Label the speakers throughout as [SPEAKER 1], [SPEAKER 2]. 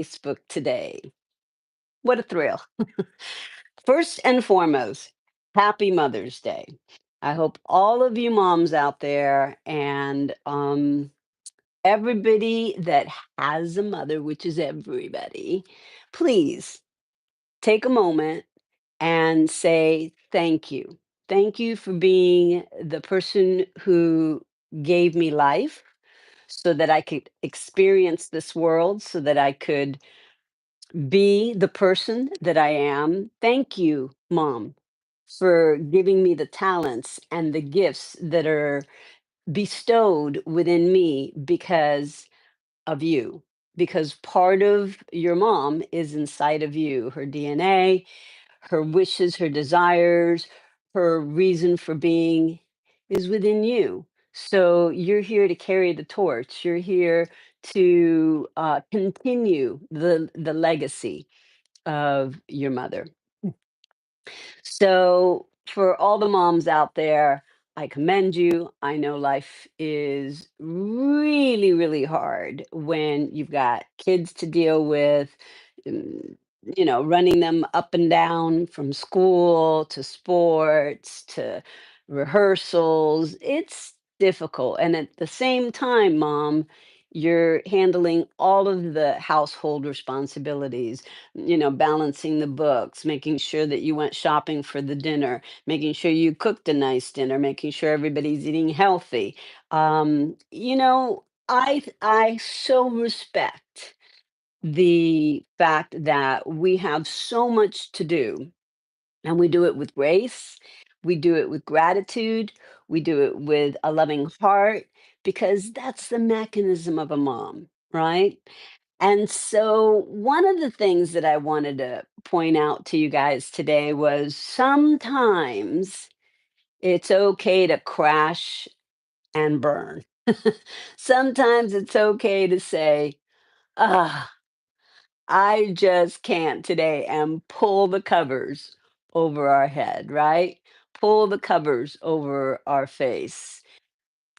[SPEAKER 1] Facebook today. What a thrill. First and foremost, happy Mother's Day. I hope all of you moms out there and everybody that has a mother, which is everybody, please take a moment and say thank you. Thank you for being the person who gave me life so that I could experience this world, so that I could be the person that I am. Thank you, Mom, for giving me the talents and the gifts that are bestowed within me because of you. Because part of your mom is inside of you, her DNA, her wishes, her desires, her reason for being is within you. So you're here to carry the torch. You're here to continue the legacy of your mother. So, for all the moms out there, I commend you. I know life is really, really hard when you've got kids to deal with, mm, running them up and down from school to sports to rehearsals. It's difficult. And at the same time, mom, you're handling all of the household responsibilities, balancing the books, making sure that you went shopping for the dinner, making sure you cooked a nice dinner, making sure everybody's eating healthy. I so respect the fact that we have so much to do, and we do it with grace, we do it with gratitude, we do it with a loving heart, because that's the mechanism of a mom, right? And so, one of the things that I wanted to point out to you guys today was sometimes it's okay to crash and burn. Sometimes it's okay to say, ah, I just can't today, and pull the covers over our head, right? Pull the covers over our face.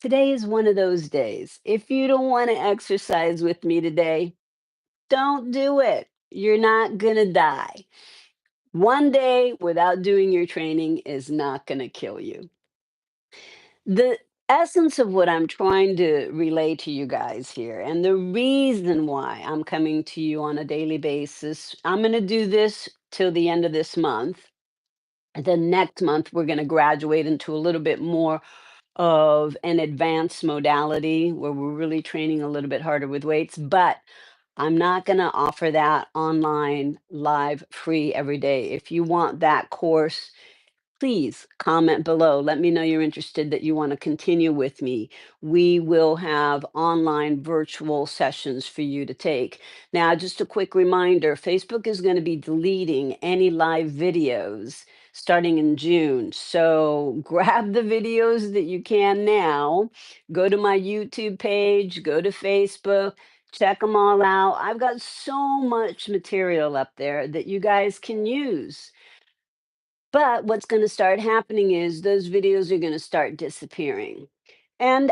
[SPEAKER 1] Today is one of those days. If you don't want to exercise with me today, don't do it. You're not going to die. One day without doing your training is not going to kill you. The essence of what I'm trying to relay to you guys here, and the reason why I'm coming to you on a daily basis, I'm going to do this till the end of this month. And then next month, we're going to graduate into a little bit more of an advanced modality where we're really training a little bit harder with weights. But I'm not going to offer that online, live, free every day. If you want that course, please comment below. Let me know you're interested, that you want to continue with me. We will have online virtual sessions for you to take. Now, just a quick reminder, Facebook is going to be deleting any live videos starting in June. So grab the videos that you can now. Go to my YouTube page, go to Facebook, check them all out. I've got so much material up there that you guys can use. But what's going to start happening is those videos are going to start disappearing. And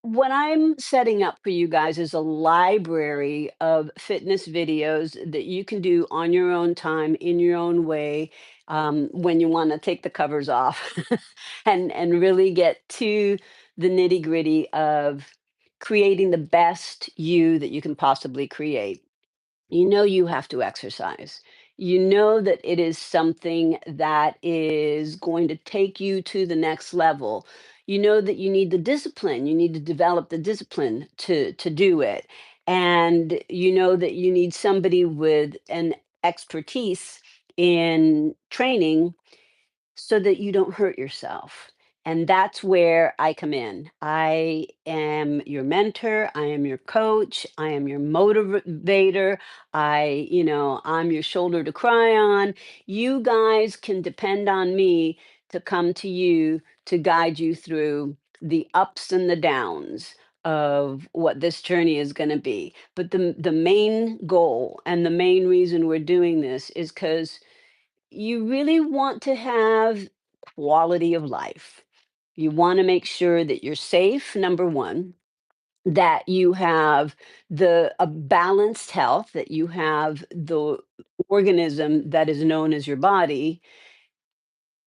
[SPEAKER 1] what I'm setting up for you guys is a library of fitness videos that you can do on your own time, in your own way, when you want to take the covers off and really get to the nitty gritty of creating the best you that you can possibly create. You have to exercise. You know that it is something that is going to take you to the next level. You know that you need the discipline. You need to develop the discipline to do it. And you know that you need somebody with an expertise in training so that you don't hurt yourself. And that's where I come in. I am your mentor. I am your coach. I am your motivator. I'm your shoulder to cry on. You guys can depend on me to come to you to guide you through the ups and the downs of what this journey is going to be. But the main goal and the main reason we're doing this is because you really want to have quality of life. You want to make sure that you're safe, number one. that you have a balanced health, that you have the organism that is known as your body,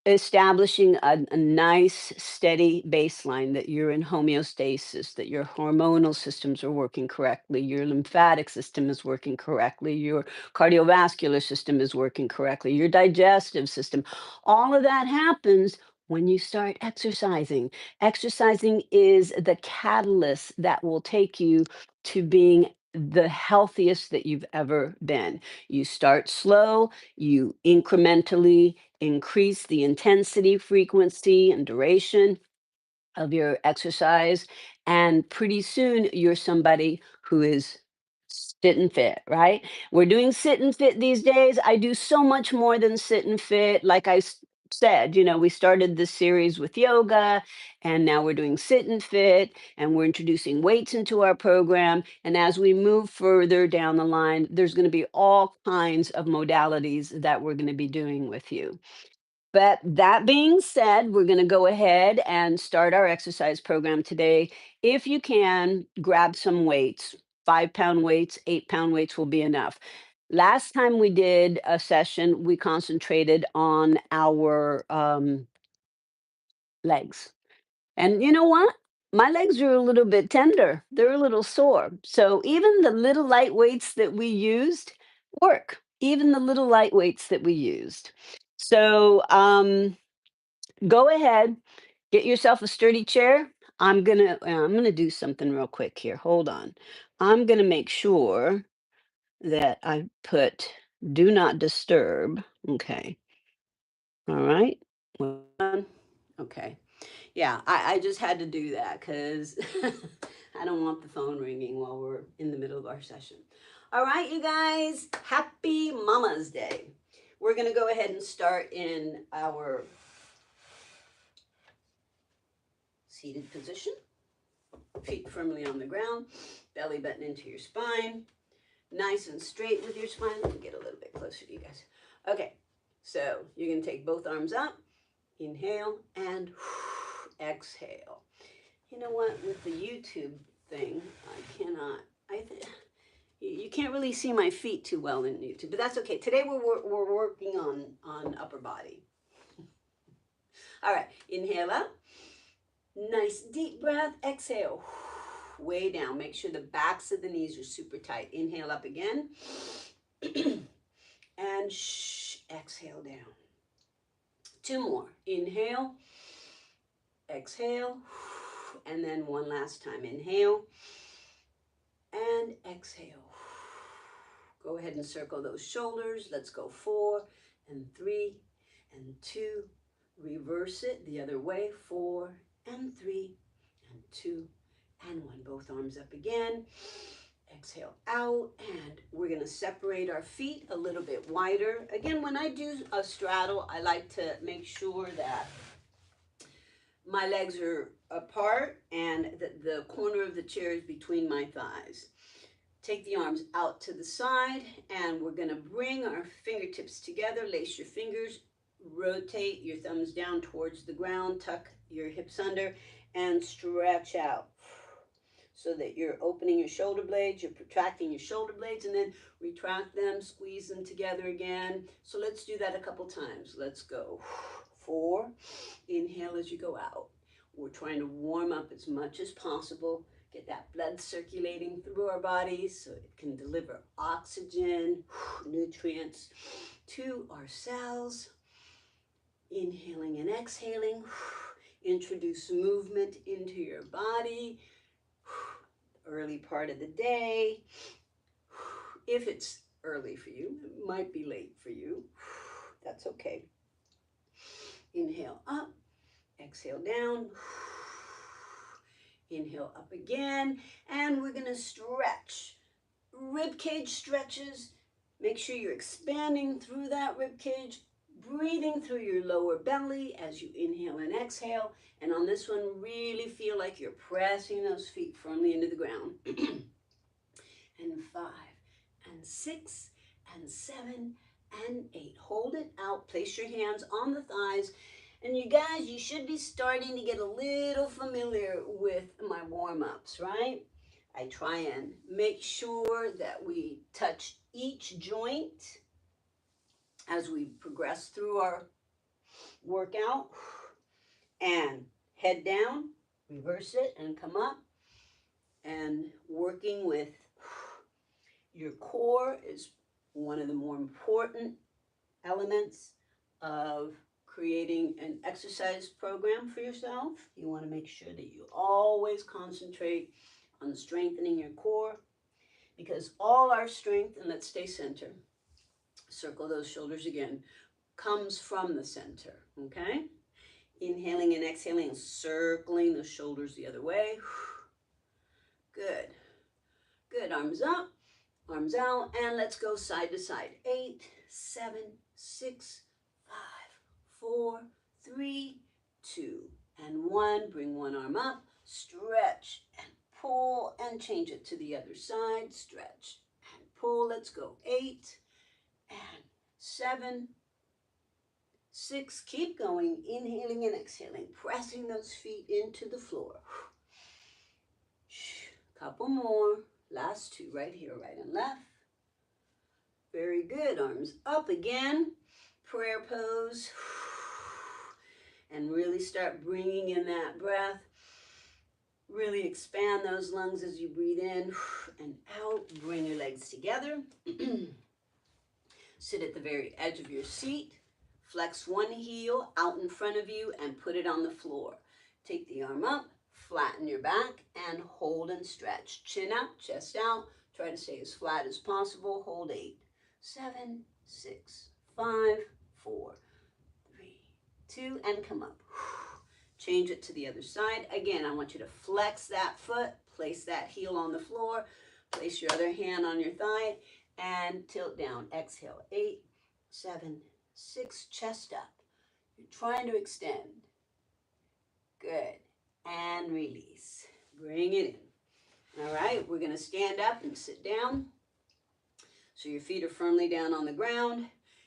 [SPEAKER 1] establishing a nice steady baseline, that you're in homeostasis, that your hormonal systems are working correctly, your lymphatic system is working correctly, your cardiovascular system is working correctly, your digestive system. All of that happens when you start exercising. Exercising is the catalyst that will take you to being the healthiest that you've ever been. You start slow, you incrementally increase the intensity, frequency, and duration of your exercise. And pretty soon you're somebody who is sit and fit, right? We're doing sit and fit these days. I do so much more than sit and fit. Like said, we started this series with yoga, and now we're doing sit and fit, and we're introducing weights into our program. And as we move further down the line, there's going to be all kinds of modalities that we're going to be doing with you. But that being said, we're going to go ahead and start our exercise program today. If you can, grab some weights. 5-pound weights, 8-pound weights will be enough. Last time we did a session, we concentrated on our legs. And you know what? My legs are a little bit tender. They're a little sore. So even the little light weights that we used work. Even the little light weights that we used. So, go ahead, get yourself a sturdy chair. I'm gonna do something real quick here. Hold on. I'm gonna make sure that I put do not disturb. Okay. All right. Well done. Okay. Yeah, I just had to do that because I don't want the phone ringing while we're in the middle of our session. All right, you guys, happy Mama's Day. We're going to go ahead and start in our seated position. Feet firmly on the ground, belly button into your spine, nice and straight with your spine. Let me get a little bit closer to you guys. Okay, so you're going to take both arms up, inhale, and exhale. You know what? With the YouTube thing, I cannot. You can't really see my feet too well in YouTube, but that's okay. Today we're working on upper body. All right, inhale up. Nice deep breath. Exhale. Way down. Make sure the backs of the knees are super tight. Inhale up again. And exhale down. Two more. Inhale. Exhale. And then one last time. Inhale. And exhale. Go ahead and circle those shoulders. Let's go 4 and 3 and 2. Reverse it the other way. 4 and 3 and 2 and 1. Both arms up again. Exhale out, and we're going to separate our feet a little bit wider. Again, when I do a straddle, I like to make sure that my legs are apart and the corner of the chair is between my thighs. Take the arms out to the side, and we're going to bring our fingertips together. Lace your fingers, rotate your thumbs down towards the ground, tuck your hips under, and stretch out so that you're opening your shoulder blades, you're protracting your shoulder blades, and then retract them, squeeze them together again. So let's do that a couple times. Let's go. 4, inhale as you go out. We're trying to warm up as much as possible, get that blood circulating through our bodies so it can deliver oxygen, nutrients to our cells. Inhaling and exhaling. Introduce movement into your body. Early part of the day. If it's early for you, it might be late for you. That's okay. Inhale up, exhale down. Inhale up again, and we're going to stretch. Rib cage stretches. Make sure you're expanding through that rib cage, breathing through your lower belly as you inhale and exhale. And on this one, really feel like you're pressing those feet firmly into the ground. And 5 and 6 and 7 and 8. Hold it out. Place your hands on the thighs. And you guys, you should be starting to get a little familiar with my warm-ups, right? I try and make sure that we touch each joint as we progress through our workout. And head down, reverse it, and come up. And working with your core is one of the more important elements of creating an exercise program for yourself. You want to make sure that you always concentrate on strengthening your core, because all our strength, and let's stay center, circle those shoulders again, comes from the center, okay? Inhaling and exhaling, circling the shoulders the other way. Good. Good. Arms up, arms out, and let's go side to side. 8, 7, 6, 5, 4, 3, 2, and 1. Bring one arm up, stretch and pull, and change it to the other side. Stretch and pull. Let's go. 8 and 7, 6. Keep going. Inhaling and exhaling, pressing those feet into the floor. Couple more. Last 2 right here, right and left. Very good. Arms up again. Prayer pose. And really start bringing in that breath. Really expand those lungs as you breathe in and out. Bring your legs together. Sit at the very edge of your seat. Flex one heel out in front of you and put it on the floor. Take the arm up. Flatten your back and hold and stretch. Chin up, chest out. Try to stay as flat as possible. Hold 8, 7, 6, 5, 4, 3, 2, and come up. Change it to the other side. Again, I want you to flex that foot, place that heel on the floor, place your other hand on your thigh, and tilt down. Exhale. 8, 7, 6, chest up. You're trying to extend. Good. And release. Bring it in. All right, we're going to stand up and sit down. So your feet are firmly down on the ground.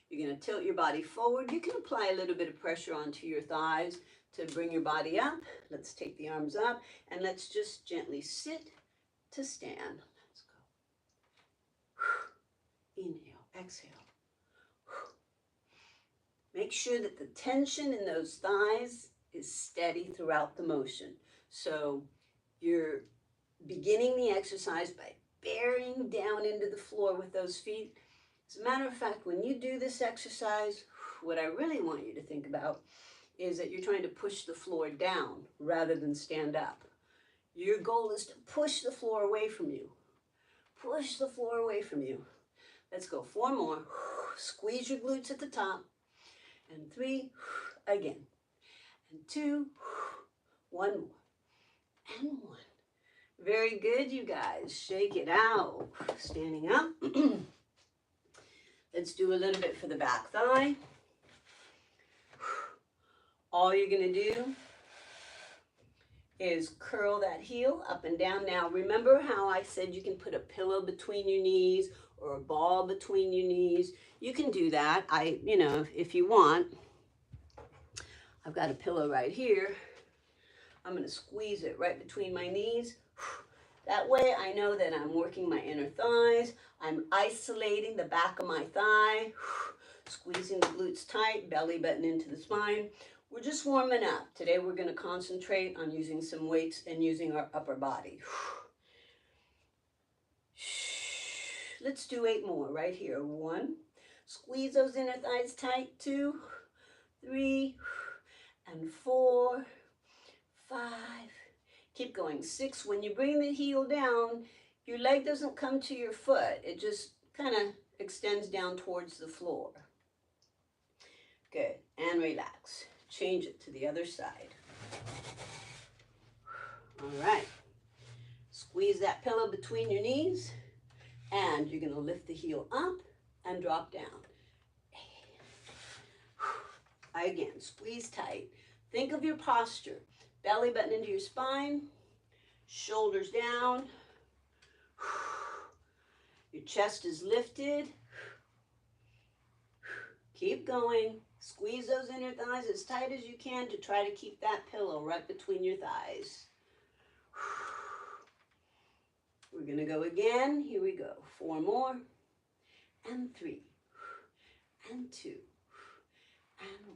[SPEAKER 1] You're going to tilt your body forward. You can apply a little bit of pressure onto your thighs to bring your body up. Let's take the arms up and let's just gently sit to stand. Let's go. Inhale, exhale. Make sure that the tension in those thighs is steady throughout the motion. So you're beginning the exercise by bearing down into the floor with those feet. As a matter of fact, when you do this exercise, what I really want you to think about is that you're trying to push the floor down rather than stand up. Your goal is to push the floor away from you. Push the floor away from you. Let's go. 4 more. Squeeze your glutes at the top. And 3, again. And 2, 1 more. And 1. Very good, you guys. Shake it out. Standing up. Let's do a little bit for the back thigh. All you're going to do is curl that heel up and down. Now, remember how I said you can put a pillow between your knees or a ball between your knees? You can do that. If you want. I've got a pillow right here. I'm going to squeeze it right between my knees. That way I know that I'm working my inner thighs. I'm isolating the back of my thigh. Squeezing the glutes tight, belly button into the spine. We're just warming up. Today we're going to concentrate on using some weights and using our upper body. Let's do 8 more right here. 1. Squeeze those inner thighs tight. 2, 3, and 4, 5. Keep going. 6. When you bring the heel down, your leg doesn't come to your foot. It just kind of extends down towards the floor. Good. And relax. Change it to the other side. All right. Squeeze that pillow between your knees. And you're going to lift the heel up and drop down. Again, squeeze tight. Think of your posture. Belly button into your spine. Shoulders down. Your chest is lifted. Keep going. Squeeze those inner thighs as tight as you can to try to keep that pillow right between your thighs. We're going to go again. Here we go. 4 more. And 3. And 2. And 1.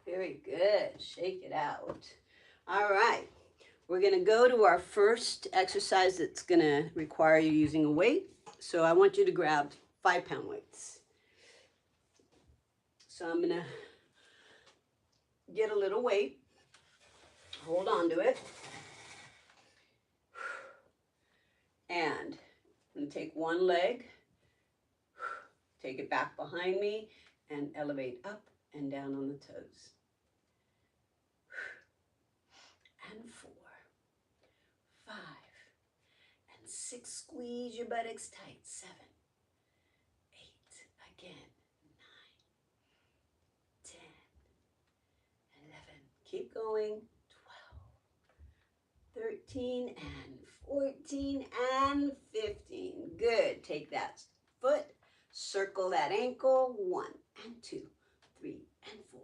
[SPEAKER 1] Very good. Shake it out. All right. We're going to go to our first exercise that's going to require you using a weight. So I want you to grab 5-pound weights. So I'm going to get a little weight. Hold on to it. And I'm going to take one leg, take it back behind me, and elevate up and down on the toes. And 4, 5, and 6. Squeeze your buttocks tight. 7, 8, again. 9, 10, 11. Keep going. 12, 13, and 14, and 15. Good. Take that foot, circle that ankle. 1 and 2, 3 and 4,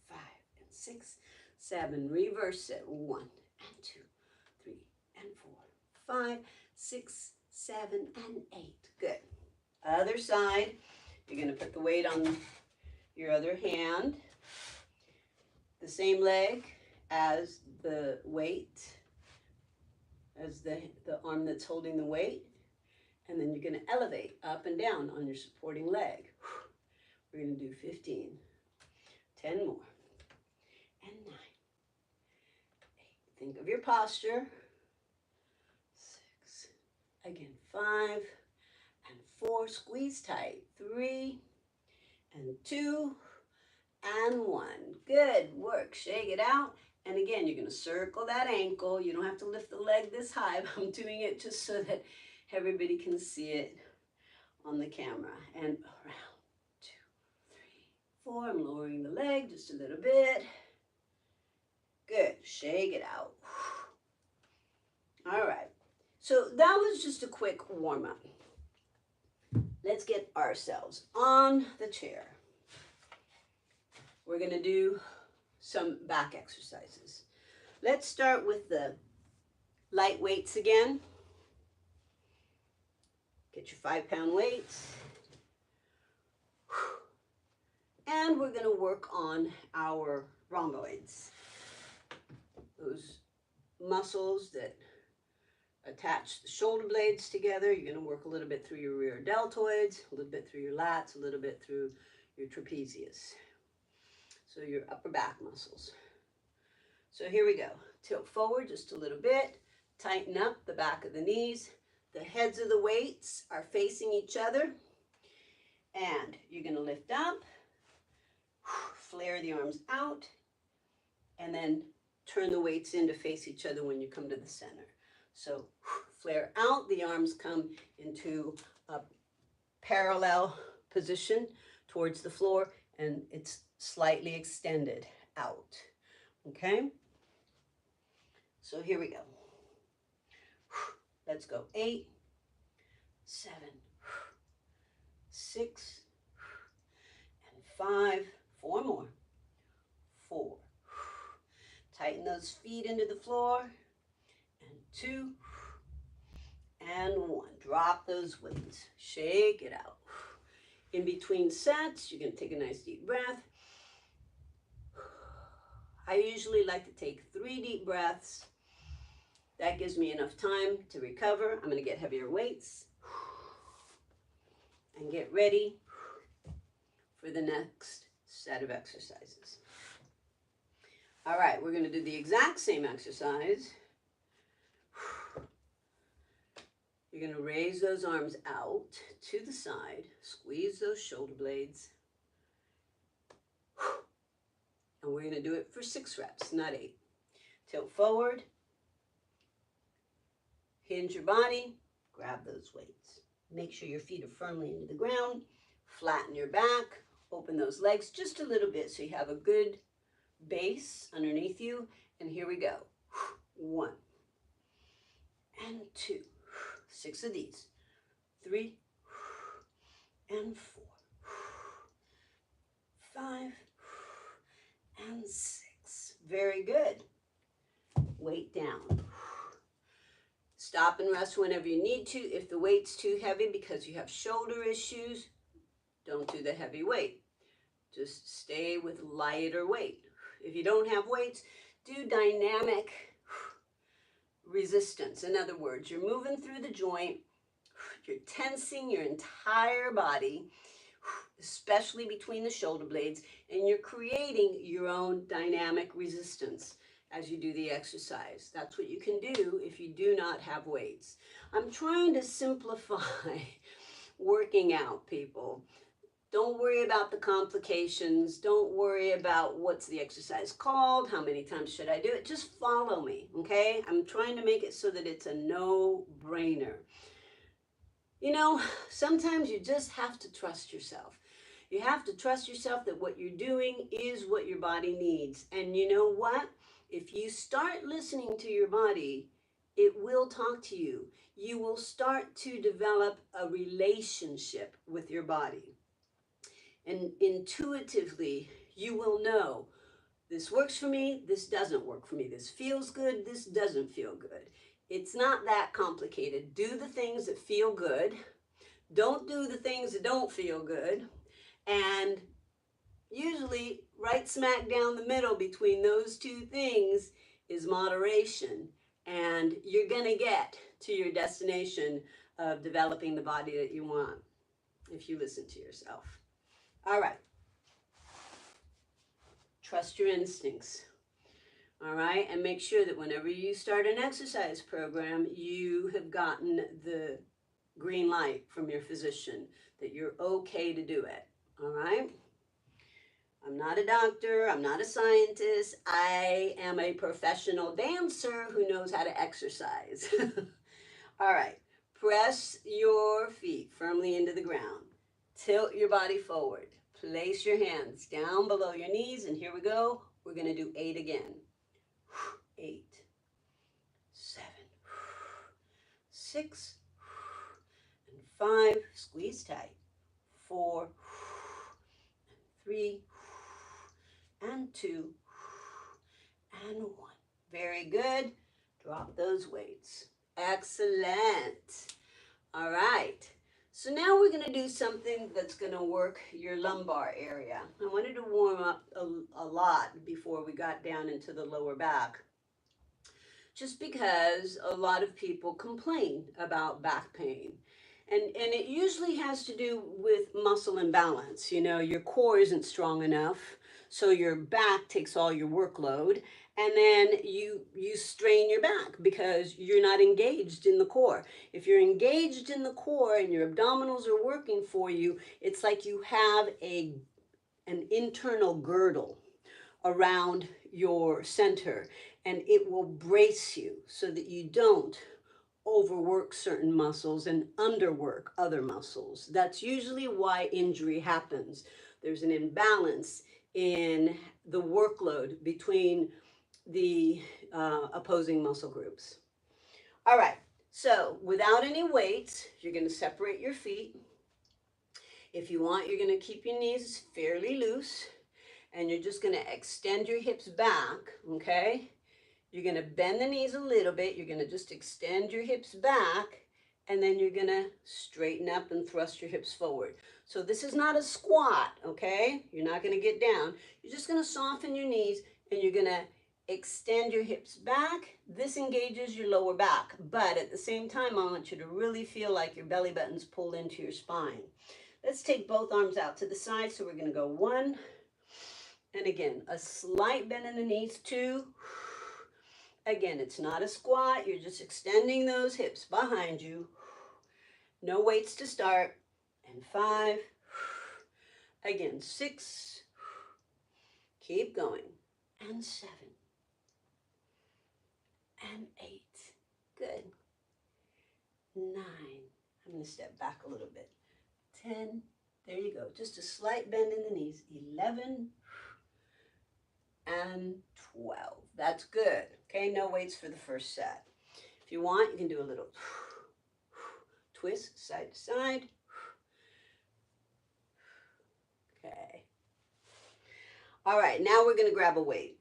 [SPEAKER 1] 5 and 6, 7. Reverse it. 1 and 2, 3 and 4, 5, 6, 7, and 8. Good. Other side. You're going to put the weight on your other hand. The same leg as the weight, as the arm that's holding the weight. And then you're going to elevate up and down on your supporting leg. We're going to do 15. 10 more. And 9. 8. Think of your posture. 6. Again, 5 and 4. Squeeze tight. 3 and 2 and 1. Good work. Shake it out. And again, you're going to circle that ankle. You don't have to lift the leg this high. I'm doing it just so that everybody can see it on the camera. And around 2, 3, 4. I'm lowering the leg just a little bit. Good. Shake it out. All right. So that was just a quick warm-up. Let's get ourselves on the chair. We're going to do some back exercises. Let's start with the light weights again. Get your 5-pound weights. And we're going to work on our rhomboids. Those muscles that attach the shoulder blades together. You're going to work a little bit through your rear deltoids, a little bit through your lats, a little bit through your trapezius. So your upper back muscles. So here we go. Tilt forward just a little bit. Tighten up the back of the knees. The heads of the weights are facing each other. And you're going to lift up. Flare the arms out. And then turn the weights in to face each other when you come to the center. So flare out. The arms come into a parallel position towards the floor. And it's slightly extended out. Okay? So here we go. Let's go. 8, 7, 6, and 5. 4 more. 4. Tighten those feet into the floor. And 2. And 1. Drop those weights. Shake it out. In between sets, you're going to take a nice deep breath. I usually like to take 3 deep breaths. That gives me enough time to recover. I'm going to get heavier weights and get ready for the next set of exercises. All right, we're going to do the exact same exercise. You're going to raise those arms out to the side, squeeze those shoulder blades, and we're going to do it for 6 reps, not 8. Tilt forward, hinge your body, grab those weights. Make sure your feet are firmly into the ground, flatten your back, open those legs just a little bit so you have a good base underneath you. And here we go. 1 and 2. 6 of these. 3 and 4. 5 and 6. Very good. Weight down. Stop and rest whenever you need to. If the weight's too heavy because you have shoulder issues, don't do the heavy weight. Just stay with lighter weight. If you don't have weights, do dynamic resistance. In other words, you're moving through the joint, you're tensing your entire body, especially between the shoulder blades, and you're creating your own dynamic resistance as you do the exercise. That's what you can do if you do not have weights. I'm trying to simplify working out, people. Don't worry about the complications. Don't worry about what's the exercise called, how many times should I do it. Just follow me, okay? I'm trying to make it so that it's a no-brainer. You know, sometimes you just have to trust yourself. You have to trust yourself that what you're doing is what your body needs. And you know what? If you start listening to your body, it will talk to you. You will start to develop a relationship with your body. And intuitively, you will know this works for me, this doesn't work for me, this feels good, this doesn't feel good. It's not that complicated. Do the things that feel good. Don't do the things that don't feel good. And usually, right smack down the middle between those two things is moderation. And you're going to get to your destination of developing the body that you want if you listen to yourself. All right. Trust your instincts. All right. And make sure that whenever you start an exercise program, you have gotten the green light from your physician that you're okay to do it. All right. I'm not a doctor. I'm not a scientist. I am a professional dancer who knows how to exercise. All right. Press your feet firmly into the ground. Tilt your body forward. Place your hands down below your knees. And here we go. We're going to do 8 again. 8, 7, 6, and 5. Squeeze tight. 4, 3, and 2, and 1. Very good. Drop those weights. Excellent. All right. So now we're going to do something that's going to work your lumbar area. I wanted to warm up a lot before we got down into the lower back, just because a lot of people complain about back pain. And it usually has to do with muscle imbalance. You know, your core isn't strong enough, so your back takes all your workload, and then you strain your back because you're not engaged in the core. If you're engaged in the core and your abdominals are working for you, it's like you have an internal girdle around your center, and it will brace you so that you don't overwork certain muscles and underwork other muscles. That's usually why injury happens. There's an imbalance in the workload between the opposing muscle groups. All right, so without any weights, you're going to separate your feet. If you want, you're going to keep your knees fairly loose, and you're just going to extend your hips back, okay? You're going to bend the knees a little bit. You're going to just extend your hips back, and then you're going to straighten up and thrust your hips forward. So this is not a squat, okay? You're not going to get down. You're just going to soften your knees, and you're going to extend your hips back. This engages your lower back, but at the same time, I want you to really feel like your belly button's pulled into your spine. Let's take both arms out to the side. So we're going to go 1, and again, a slight bend in the knees, 2. Again, it's not a squat. You're just extending those hips behind you. No weights to start. And 5. Again, 6. Keep going. And 7. And 8. Good. 9. I'm going to step back a little bit. 10. There you go. Just a slight bend in the knees. 11. And 12. That's good. Okay, no weights for the first set. If you want, you can do a little twist side to side. Okay. All right, now we're going to grab a weight.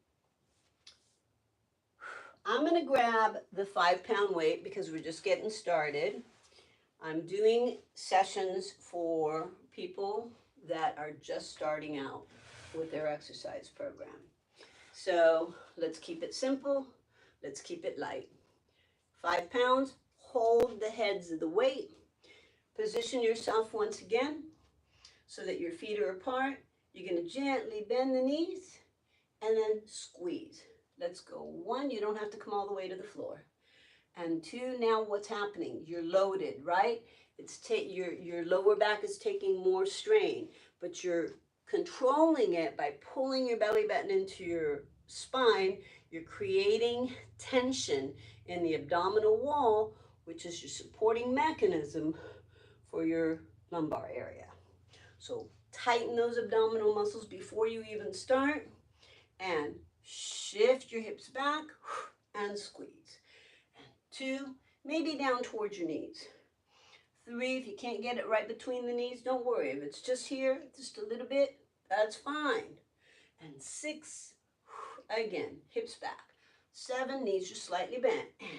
[SPEAKER 1] I'm I'm going to grab the 5-pound weight because we're just getting started. I'm doing sessions for people that are just starting out with their exercise program. So let's keep it simple. Let's keep it light. 5 pounds, hold the heads of the weight. Position yourself once again so that your feet are apart. You're going to gently bend the knees and then squeeze. Let's go. 1, you don't have to come all the way to the floor. And 2, now what's happening? You're loaded, right? Your lower back is taking more strain, but you're controlling it by pulling your belly button into your spine. You're creating tension in the abdominal wall, which is your supporting mechanism for your lumbar area. So tighten those abdominal muscles before you even start, and shift your hips back and squeeze. And 2, maybe down towards your knees. 3, if you can't get it right between the knees, don't worry. If it's just here, just a little bit, that's fine. And 6, again, hips back. 7, knees are slightly bent. And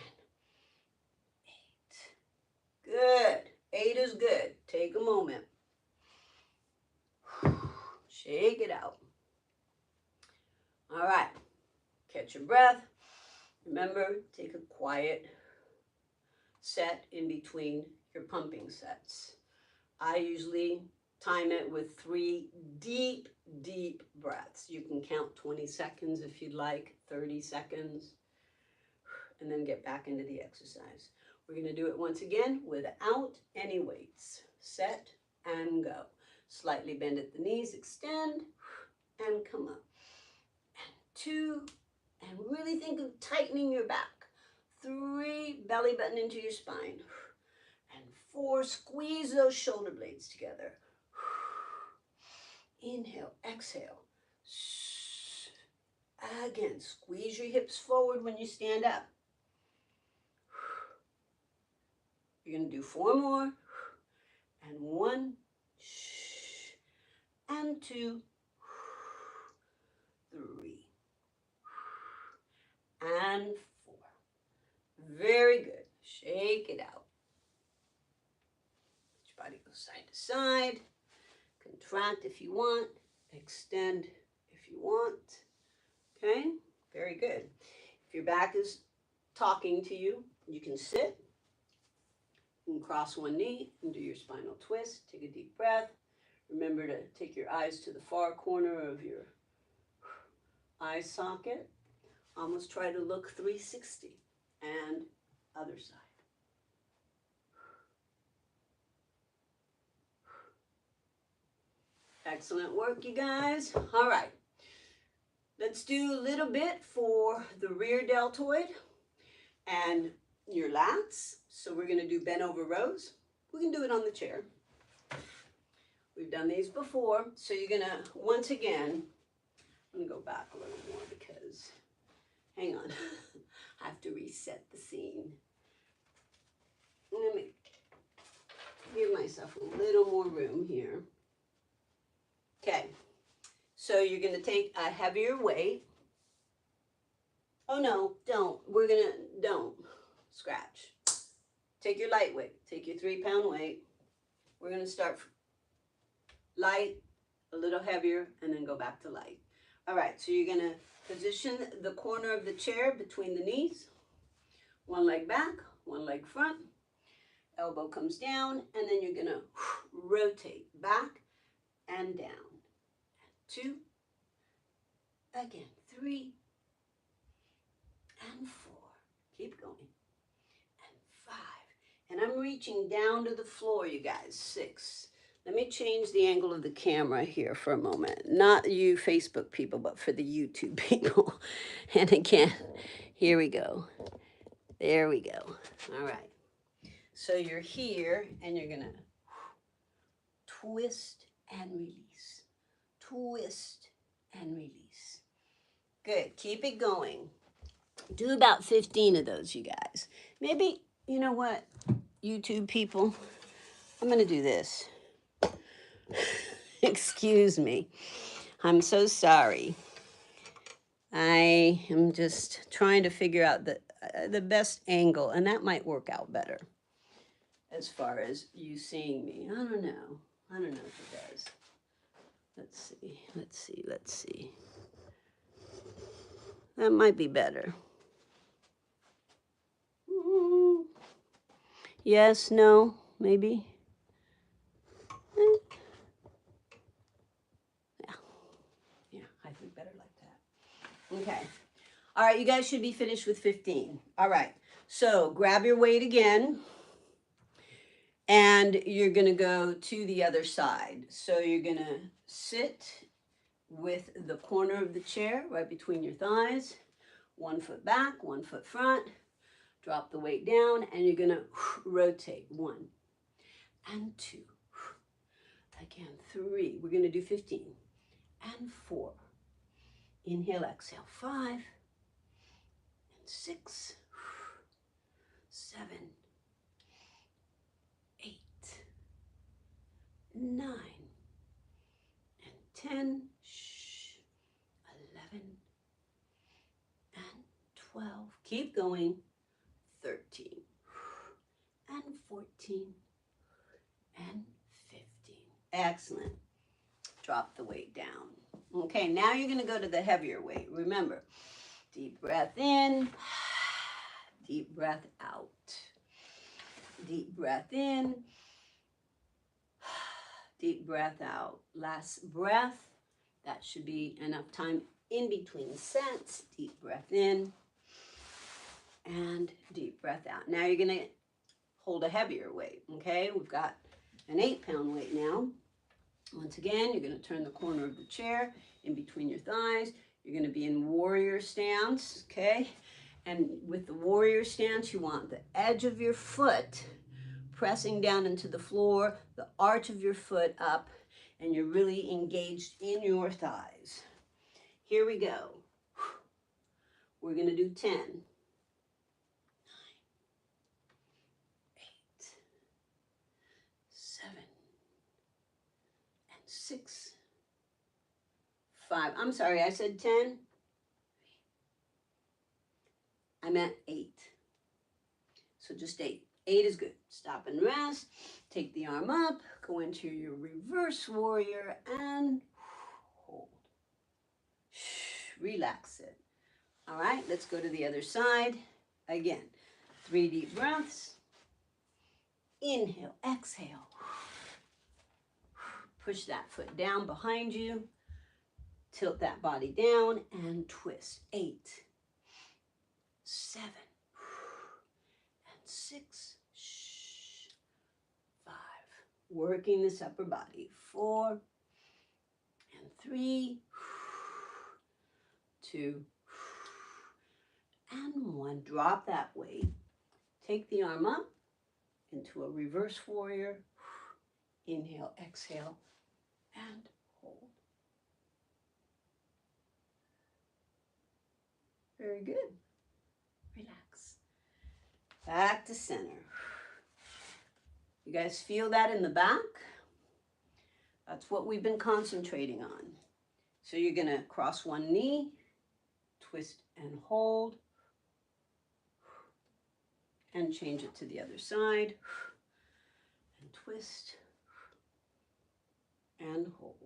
[SPEAKER 1] 8. Good. 8 is good. Take a moment. Shake it out. All right. Catch your breath. Remember, take a quiet set in between your pumping sets. I usually time it with 3 deep, deep breaths. You can count 20 seconds if you'd like, 30 seconds, and then get back into the exercise. We're going to do it once again without any weights. Set and go. Slightly bend at the knees, extend, and come up. And 2, and really think of tightening your back. 3, belly button into your spine. And 4, squeeze those shoulder blades together. Inhale, exhale. Again, squeeze your hips forward when you stand up. You're going to do 4 more. And 1, and 2, 3, and 4. Very good. Shake it out. Let your body go side to side. Contract if you want. Extend if you want. Okay? Very good. If your back is talking to you, you can sit. You can cross one knee and do your spinal twist. Take a deep breath. Remember to take your eyes to the far corner of your eye socket. Almost try to look 360. And other side. Excellent work, you guys. All right. Let's do a little bit for the rear deltoid and your lats. So we're going to do bent over rows. We can do it on the chair. We've done these before. So you're going to, once again, I'm going to go back a little more because, hang on, I have to reset the scene. Let me give myself a little more room here. Okay, so you're going to take a heavier weight. Oh no, don't. Don't scratch. Take your light weight. Take your 3-pound weight. We're going to start light, a little heavier, and then go back to light. All right, so you're going to position the corner of the chair between the knees. One leg back, one leg front. Elbow comes down, and then you're going to rotate back and down. 2, again, 3, and 4. Keep going. And 5. And I'm reaching down to the floor, you guys. 6. Let me change the angle of the camera here for a moment. Not you Facebook people, but for the YouTube people. And again, here we go. There we go. All right. So you're here, and you're going to twist and release. Twist and release. Good. Keep it going. Do about 15 of those, you guys. Maybe, you know what, YouTube people? I'm going to do this. Excuse me. I'm so sorry. I am just trying to figure out the best angle, and that might work out better as far as you seeing me. I don't know. I don't know if it does. Let's see. Let's see. Let's see. That might be better. Mm, yes, no, maybe. Eh, yeah, yeah, I think better like that. Okay. All right, you guys should be finished with 15. All right. So grab your weight again. And you're going to go to the other side. So you're going to sit with the corner of the chair right between your thighs, 1 foot back, 1 foot front. Drop the weight down, and you're going to rotate 1 and 2. Again, 3. We're going to do 15 and 4. Inhale, exhale, 5 and 6, 7, 8, 9 and 10, 11 and 12. Keep going. 13 and 14 and 15. Excellent. Drop the weight down. Okay, now you're going to go to the heavier weight. Remember, deep breath in, deep breath out. Deep breath in, deep breath out. Last breath. That should be enough time in between sets. Deep breath in and deep breath out. Now you're going to hold a heavier weight, okay? We've got an 8-pound weight now. Once again, you're going to turn the corner of the chair in between your thighs. You're going to be in warrior stance, okay? And with the warrior stance, you want the edge of your foot pressing down into the floor, the arch of your foot up, and you're really engaged in your thighs. Here we go. We're going to do 10. 9, 8, 7, and 6, 5. I'm sorry, I said 10. I meant 8. So just 8. 8 is good. Stop and rest. Take the arm up. Go into your reverse warrior and hold. Relax it. All right, let's go to the other side. Again, 3 deep breaths. Inhale, exhale. Push that foot down behind you. Tilt that body down and twist. 8, 7, and 6, 5. Working this upper body. 4 and 3, 2, and 1. Drop that weight. Take the arm up into a reverse warrior. Inhale, exhale, and hold. Very good. Relax. Back to center. You guys feel that in the back? That's what we've been concentrating on. So you're going to cross one knee, twist and hold, and change it to the other side, and twist and hold.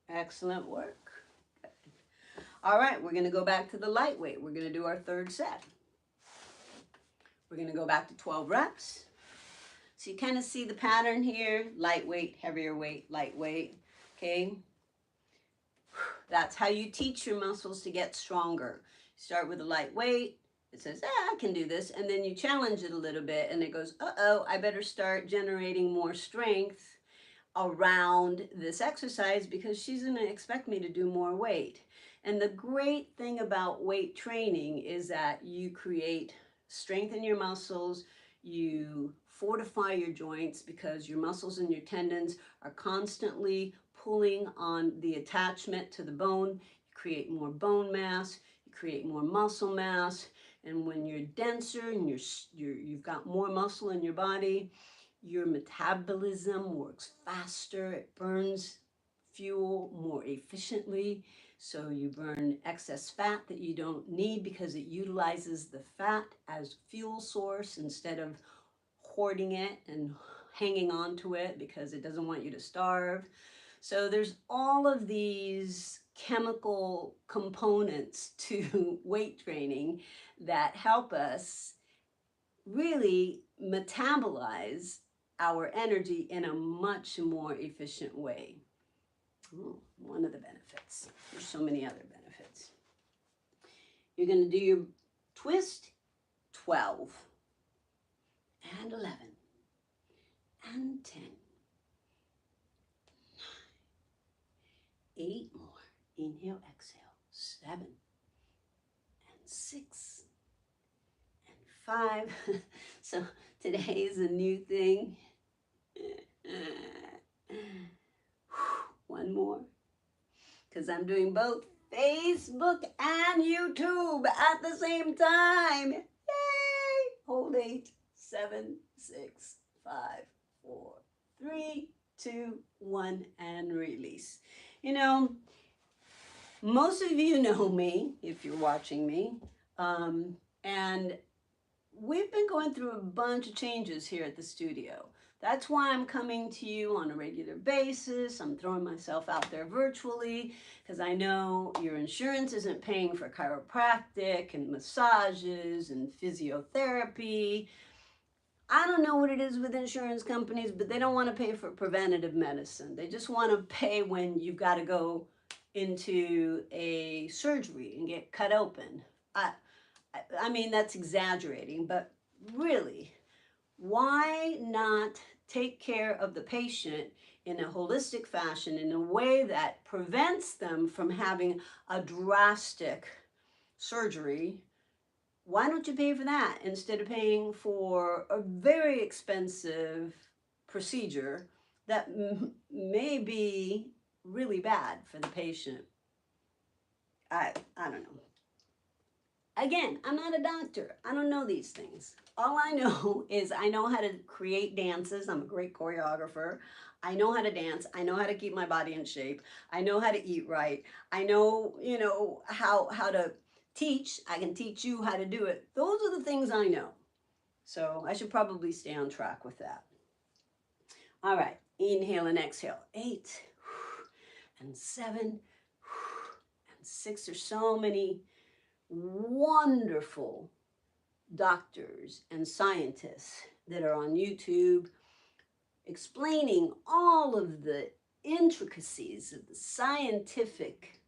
[SPEAKER 1] Excellent work. All right, we're going to go back to the lightweight. We're going to do our third set. We're going to go back to 12 reps. So you kind of see the pattern here, lightweight, heavier weight, lightweight, okay? That's how you teach your muscles to get stronger. Start with a light weight. It says, I can do this. And then you challenge it a little bit and it goes, I better start generating more strength around this exercise because she's going to expect me to do more weight. And the great thing about weight training is that you create strength in your muscles, you fortify your joints because your muscles and your tendons are constantly pulling on the attachment to the bone. You create more bone mass, you create more muscle mass, and when you're denser and you've got more muscle in your body, your metabolism works faster, it burns fuel more efficiently. So you burn excess fat that you don't need because it utilizes the fat as fuel source instead of hoarding it and hanging on to it because it doesn't want you to starve. So there's all of these chemical components to weight training that help us really metabolize our energy in a much more efficient way. Oh, one of the benefits. There's so many other benefits. You're going to do your twist 12 and 11 and 10. 8 more. Inhale, exhale. 7 and 6 and 5. So today is a new thing. One more. Because I'm doing both Facebook and YouTube at the same time. Yay! Hold 8, 7, 6, 5, 4, 3, 2, 1, and release. You know, most of you know me if you're watching me, and we've been going through a bunch of changes here at the studio. That's why I'm coming to you on a regular basis. I'm throwing myself out there virtually because I know your insurance isn't paying for chiropractic and massages and physiotherapy. I don't know what it is with insurance companies, but they don't want to pay for preventative medicine. They just want to pay when you've got to go into a surgery and get cut open. I mean, that's exaggerating, but really, why not take care of the patient in a holistic fashion in a way that prevents them from having a drastic surgery? Why don't you pay for that instead of paying for a very expensive procedure that may be really bad for the patient? I don't know. Again, I'm not a doctor. I don't know these things. All I know is I know how to create dances. I'm a great choreographer. I know how to dance. I know how to keep my body in shape. I know how to eat right. I know, how to teach. I can teach you how to do it. Those are the things I know. So I should probably stay on track with that. All right, inhale and exhale. 8 and 7 and 6. There's so many wonderful doctors and scientists that are on YouTube explaining all of the intricacies of the scientific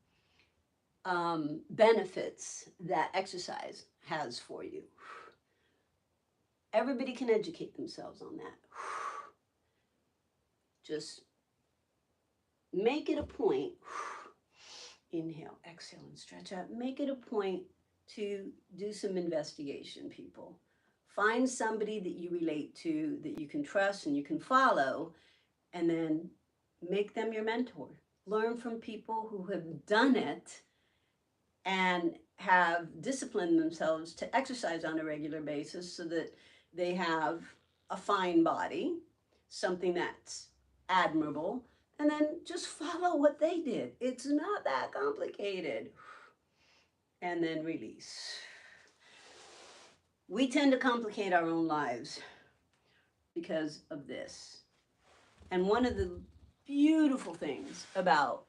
[SPEAKER 1] benefits that exercise has for you. Everybody can educate themselves on that. Just make it a point. Inhale, exhale, and stretch out. Make it a point to do some investigation, people. Find somebody that you relate to, that you can trust and you can follow, and then make them your mentor. Learn from people who have done it and have disciplined themselves to exercise on a regular basis so that they have a fine body, something that's admirable, and then just follow what they did. It's not that complicated. And then release. We tend to complicate our own lives because of this. And one of the beautiful things about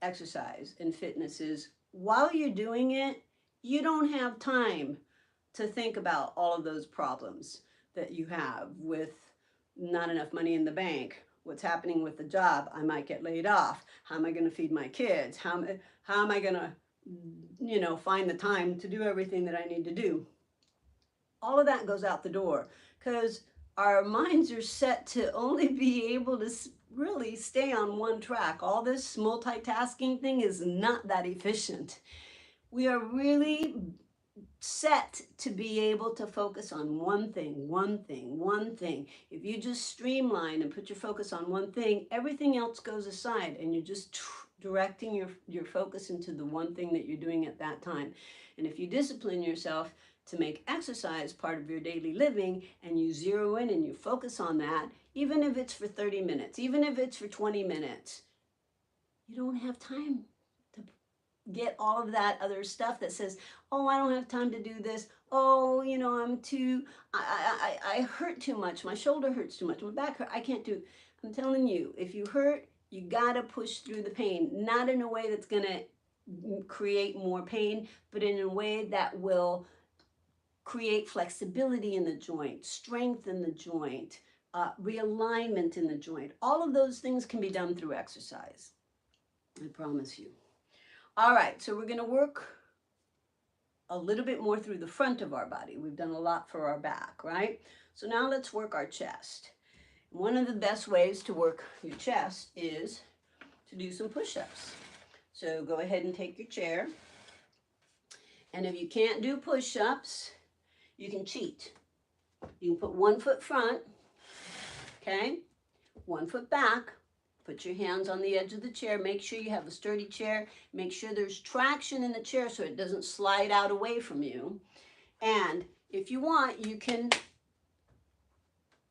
[SPEAKER 1] exercise and fitness is while you're doing it, you don't have time to think about all of those problems that you have with not enough money in the bank, what's happening with the job, I might get laid off, how am I going to feed my kids, how am I going to find the time to do everything that I need to do. All of that goes out the door because our minds are set to only be able to really stay on one track. All this multitasking thing is not that efficient. We are really set to be able to focus on one thing, one thing, one thing. If you just streamline and put your focus on one thing, everything else goes aside and you're just directing your focus into the one thing that you're doing at that time. And if you discipline yourself to make exercise part of your daily living and you zero in and you focus on that, even if it's for 30 minutes, even if it's for 20 minutes, You don't have time to get all of that other stuff that says, oh, I don't have time to do this. Oh, you know, I hurt too much. My shoulder hurts too much. My back hurt. I can't do. I'm telling you, if you hurt, you gotta push through the pain, not in a way that's gonna create more pain, but in a way that will create flexibility in the joint, strength in the joint, realignment in the joint. All of those things can be done through exercise. I promise you. All right, so we're going to work a little bit more through the front of our body. We've done a lot for our back, right? So now let's work our chest. One of the best ways to work your chest is to do some push-ups. So go ahead and take your chair. And if you can't do push-ups, you can cheat. You can put 1 foot front, okay? 1 foot back. Put your hands on the edge of the chair. Make sure you have a sturdy chair. Make sure there's traction in the chair so it doesn't slide out away from you. And if you want, you can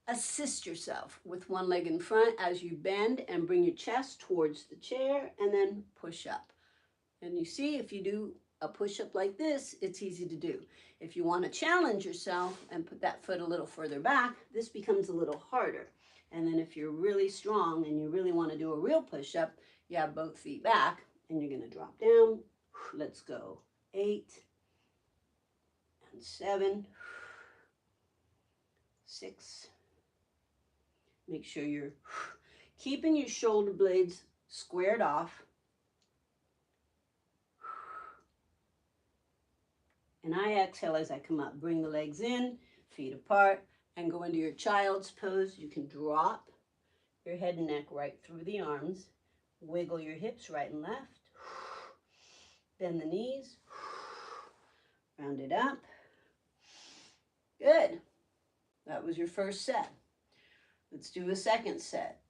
[SPEAKER 1] assist yourself with one leg in front as you bend and bring your chest towards the chair and then push up. And you see, if you do a push-up like this, it's easy to do. If you want to challenge yourself and put that foot a little further back, this becomes a little harder. And then if you're really strong and you really want to do a real push-up, you have both feet back and you're going to drop down. Let's go. 8 and 7, 6. Make sure you're keeping your shoulder blades squared off. And I exhale as I come up. Bring the legs in, feet apart, and go into your child's pose. You can drop your head and neck right through the arms. Wiggle your hips right and left. Bend the knees. Round it up. Good. That was your first set. Let's do a second set.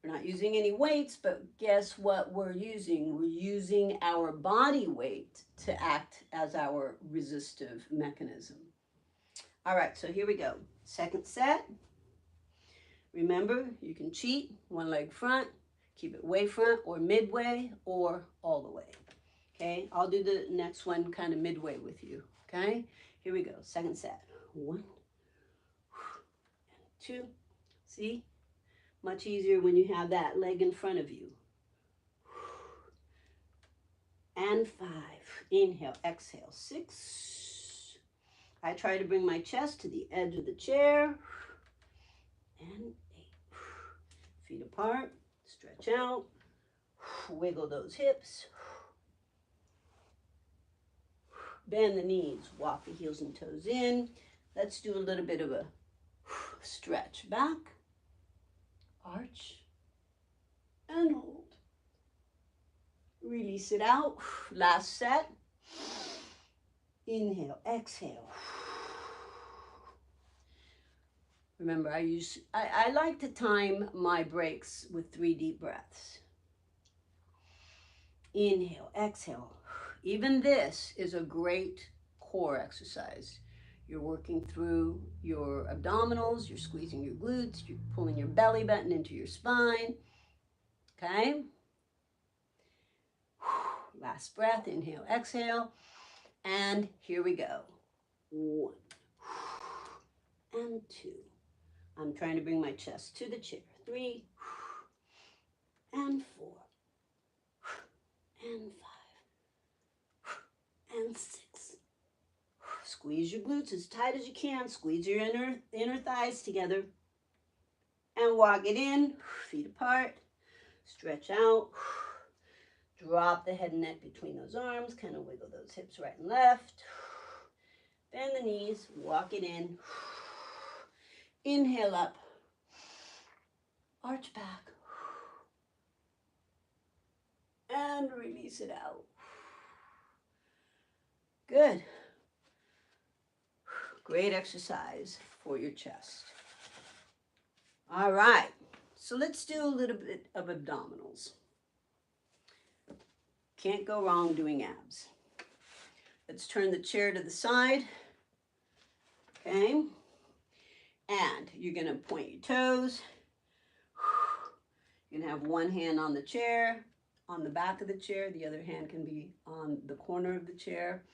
[SPEAKER 1] We're not using any weights, but guess what we're using? We're using our body weight to act as our resistive mechanism. All right, so here we go. Second set. Remember, you can cheat, 1 leg front, keep it way front or midway or all the way. Okay, I'll do the next one kind of midway with you. Okay, here we go. Second set. 1, 2. See? Much easier when you have that leg in front of you. And 5. Inhale, exhale. 6. I try to bring my chest to the edge of the chair. And 8. Feet apart. Stretch out. Wiggle those hips. Bend the knees. Walk the heels and toes in. Let's do a little bit of a stretch back. Arch and hold. Release it out. Last set. Inhale, exhale. Remember, I like to time my breaks with 3 deep breaths. Inhale, exhale. Even this is a great core exercise. You're working through your abdominals, you're squeezing your glutes, you're pulling your belly button into your spine. Okay? Last breath, inhale, exhale. And here we go. 1 and 2. I'm trying to bring my chest to the chair. 3 and 4 and 5 and 6. Squeeze your glutes as tight as you can. Squeeze your inner thighs together. And walk it in. Feet apart. Stretch out. Drop the head and neck between those arms. Kind of wiggle those hips right and left. Bend the knees. Walk it in. Inhale up. Arch back. And release it out. Good. Great exercise for your chest. All right, so let's do a little bit of abdominals. Can't go wrong doing abs. Let's turn the chair to the side. Okay, and you're gonna point your toes. You're gonna have one hand on the chair, on the back of the chair. The other hand can be on the corner of the chair.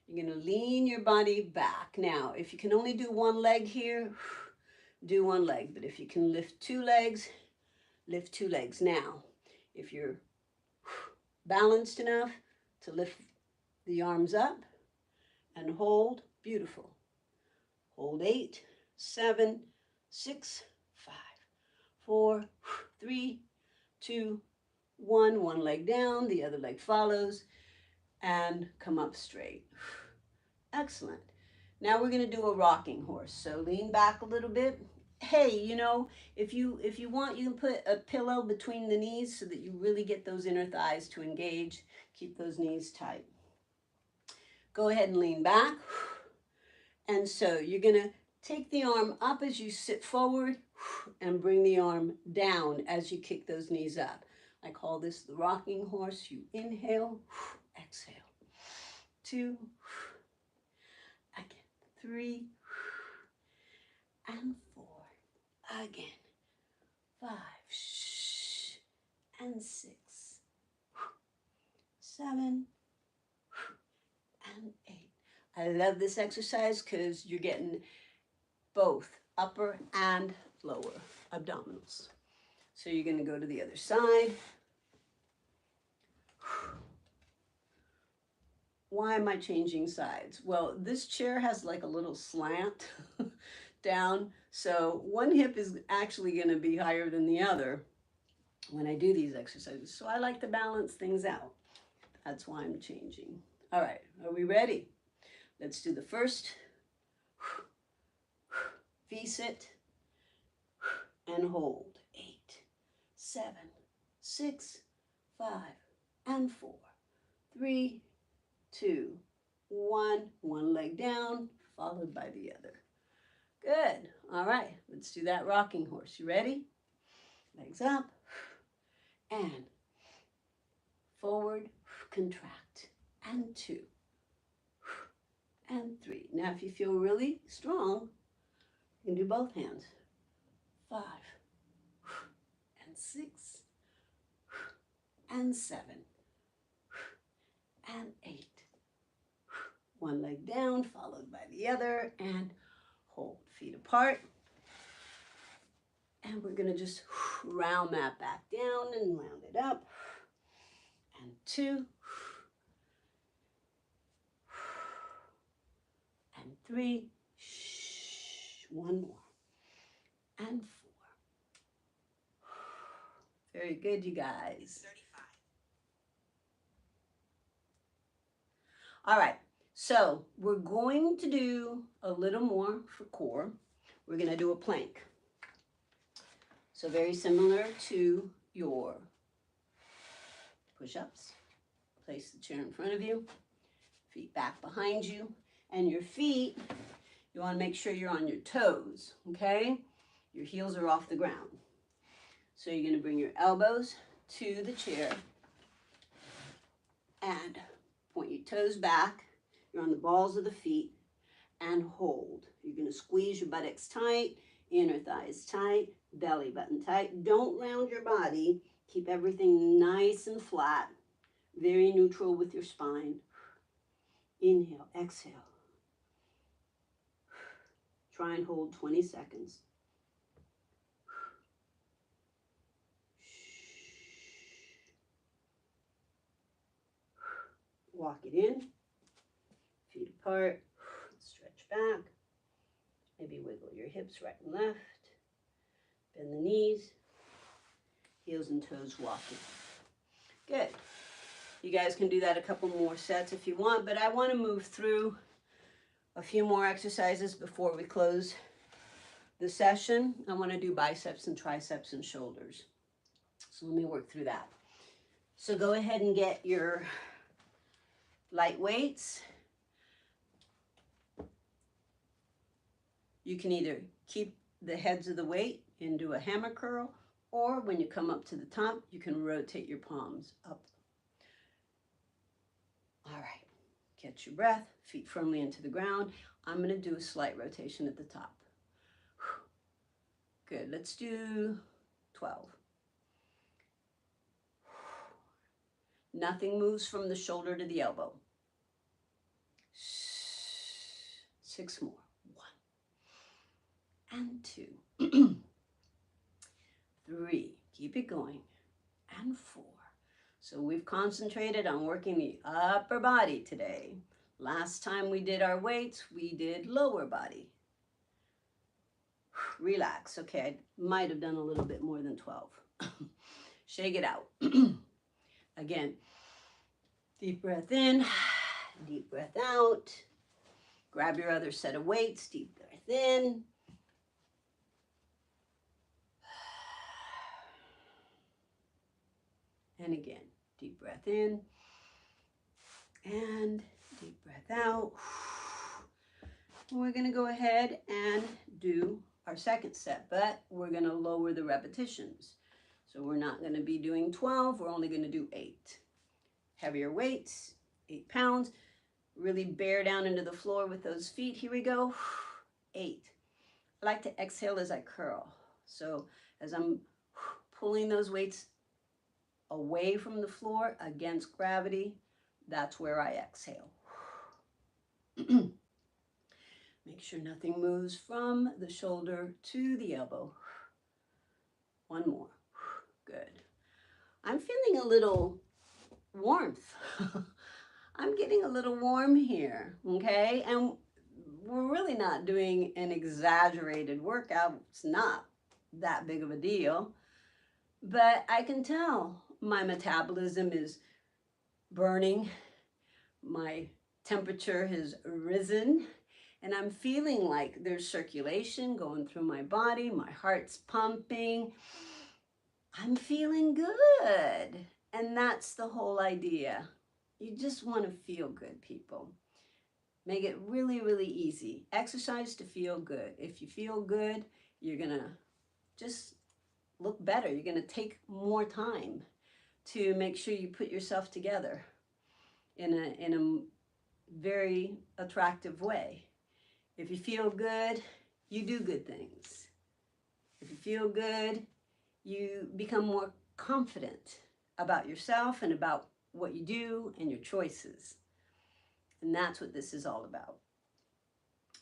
[SPEAKER 1] You're going to lean your body back. Now, if you can only do one leg here, do one leg. But if you can lift two legs, lift two legs. Now, if you're balanced enough to lift the arms up and hold, beautiful. Hold 8, 7, 6, 5, 4, 3, 2, 1. One leg down, the other leg follows, and come up straight. Excellent. Now we're going to do a rocking horse. So lean back a little bit. Hey, you know, if you want, you can put a pillow between the knees so that you really get those inner thighs to engage. Keep those knees tight. Go ahead and lean back. And so you're going to take the arm up as you sit forward and bring the arm down as you kick those knees up. I call this the rocking horse. You inhale, exhale. 2, again, 3, and 4, again, 5, and 6, 7, and 8. I love this exercise because you're getting both upper and lower abdominals. So you're going to go to the other side. Why am I changing sides? Well, this chair has like a little slant down, so one hip is actually going to be higher than the other when I do these exercises. So I like to balance things out. That's why I'm changing. All right, are we ready? Let's do the first V-sit and hold. 8, 7, 6, 5, and 4, 3, 2, 1. One leg down, followed by the other. Good. All right, let's do that rocking horse. You ready? Legs up and forward, contract, and 2, and 3. Now, if you feel really strong, you can do both hands. 5, and 6, and 7, and 8. One leg down, followed by the other, and hold. Feet apart. And we're going to just round that back down and round it up. And 2, and 3, one more, and 4. Very good, you guys. 35. All right, so we're going to do a little more for core. We're going to do a plank. So very similar to your push-ups. Place the chair in front of you, feet back behind you, and your feet, you want to make sure you're on your toes, okay? Your heels are off the ground. So you're going to bring your elbows to the chair and point your toes back. You're on the balls of the feet and hold. You're going to squeeze your buttocks tight, inner thighs tight, belly button tight. Don't round your body. Keep everything nice and flat, very neutral with your spine. Inhale, exhale. Try and hold 20 seconds. Walk it in, feet apart, stretch back. Maybe wiggle your hips right and left. Bend the knees, heels and toes walking. Good. You guys can do that a couple more sets if you want, but I want to move through a few more exercises before we close the session. I want to do biceps and triceps and shoulders. So let me work through that. So go ahead and get your light weights. You can either keep the heads of the weight and do a hammer curl, or when you come up to the top, you can rotate your palms up. All right, catch your breath, feet firmly into the ground. I'm going to do a slight rotation at the top. Good, let's do 12. Nothing moves from the shoulder to the elbow. 6 more. 1 and 2. 3. Keep it going. And 4. So we've concentrated on working the upper body today. Last time we did our weights, we did lower body. Relax. Okay, I might have done a little bit more than 12. Shake it out. Again, deep breath in, deep breath out. Grab your other set of weights, deep breath in. And again, deep breath in and deep breath out. We're going to go ahead and do our second set, but we're going to lower the repetitions. So we're not going to be doing 12, we're only going to do 8. Heavier weights, 8 pounds. Really bear down into the floor with those feet. Here we go. 8. I like to exhale as I curl. So as I'm pulling those weights away from the floor against gravity, that's where I exhale. Make sure nothing moves from the shoulder to the elbow. 1 more. Good. I'm feeling a little warmth. I'm getting a little warm here, okay? And we're really not doing an exaggerated workout. It's not that big of a deal. But I can tell my metabolism is burning. My temperature has risen. And I'm feeling like there's circulation going through my body. My heart's pumping. I'm feeling good. And that's the whole idea. You just want to feel good, people. Make it really, really easy. Exercise to feel good. If you feel good, you're going to just look better. You're going to take more time to make sure you put yourself together in a very attractive way. If you feel good, you do good things. If you feel good, you become more confident about yourself and about what you do and your choices. And that's what this is all about.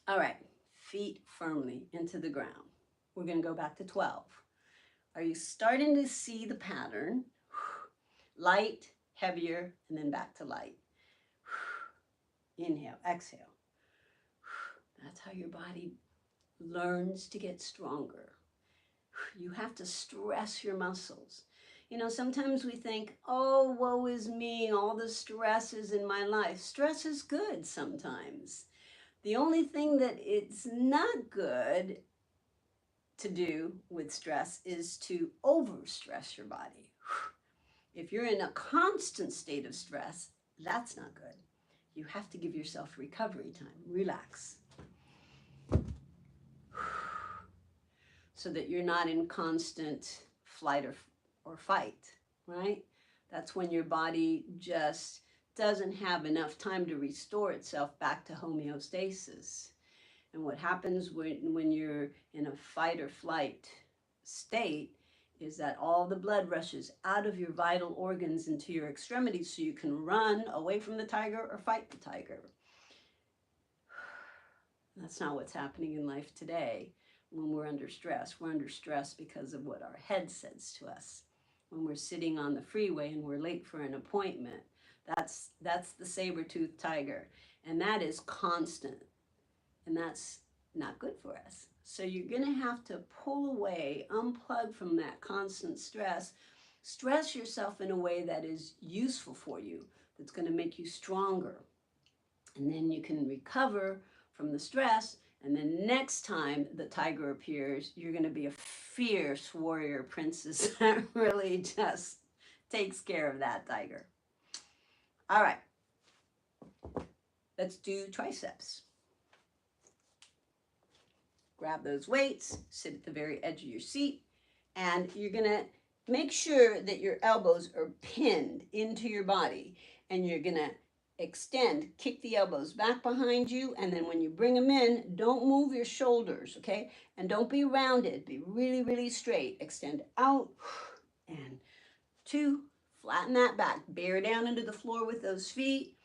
[SPEAKER 1] All right, feet firmly into the ground. We're going to go back to 12. Are you starting to see the pattern? Light, heavier, and then back to light. Inhale, exhale. That's how your body learns to get stronger. You have to stress your muscles. You know, sometimes we think, oh, woe is me, all the stress is in my life. Stress is good sometimes. The only thing that it's not good to do with stress is to overstress your body. If you're in a constant state of stress, that's not good. You have to give yourself recovery time. Relax. So that you're not in constant flight or fight, right? That's when your body just doesn't have enough time to restore itself back to homeostasis. And what happens when you're in a fight or flight state is that all the blood rushes out of your vital organs into your extremities so you can run away from the tiger or fight the tiger. That's not what's happening in life today when we're under stress. We're under stress because of what our head says to us. When we're sitting on the freeway and we're late for an appointment, that's the saber-toothed tiger. And that is constant. And that's not good for us. So you're going to have to pull away, unplug from that constant stress, stress yourself in a way that is useful for you, that's going to make you stronger. And then you can recover from the stress. And then next time the tiger appears, you're going to be a fierce warrior princess that really just takes care of that tiger. All right. Let's do triceps. Grab those weights, sit at the very edge of your seat, and you're going to make sure that your elbows are pinned into your body, and you're going to extend, kick the elbows back behind you, and then when you bring them in, don't move your shoulders, okay? And don't be rounded, be really, really straight. Extend out, and 2, Flatten that back. Bear down into the floor with those feet.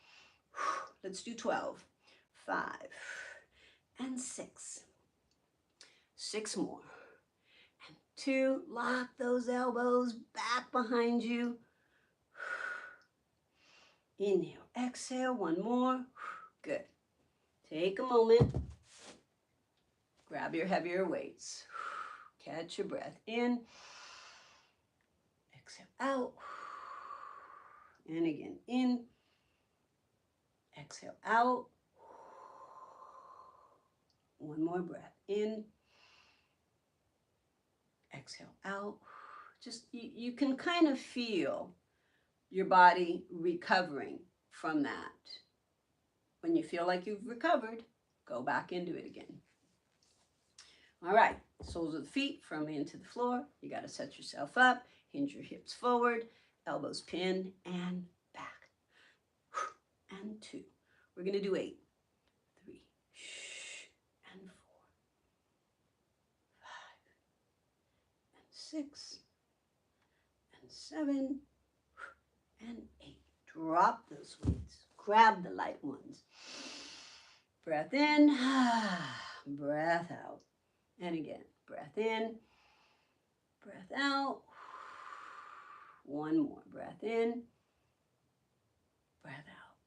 [SPEAKER 1] Let's do 12. 5 and 6. 6 more. And 2. Lock those elbows back behind you. Inhale, exhale. 1 more. Good. Take a moment. Grab your heavier weights. Catch your breath in. Exhale out. And again, in. Exhale out. 1 more breath in. Exhale out. Just, you can kind of feel your body recovering from that. When you feel like you've recovered, go back into it again. All right, soles of the feet firmly into the floor. You got to set yourself up, hinge your hips forward, elbows pinned and back. And 2. We're going to do 8. 3 and 4. 5 and 6 and 7 and 8. Drop those weights. Grab the light ones. Breath in, breath out. And again, breath in, breath out. 1 more, breath in, breath out.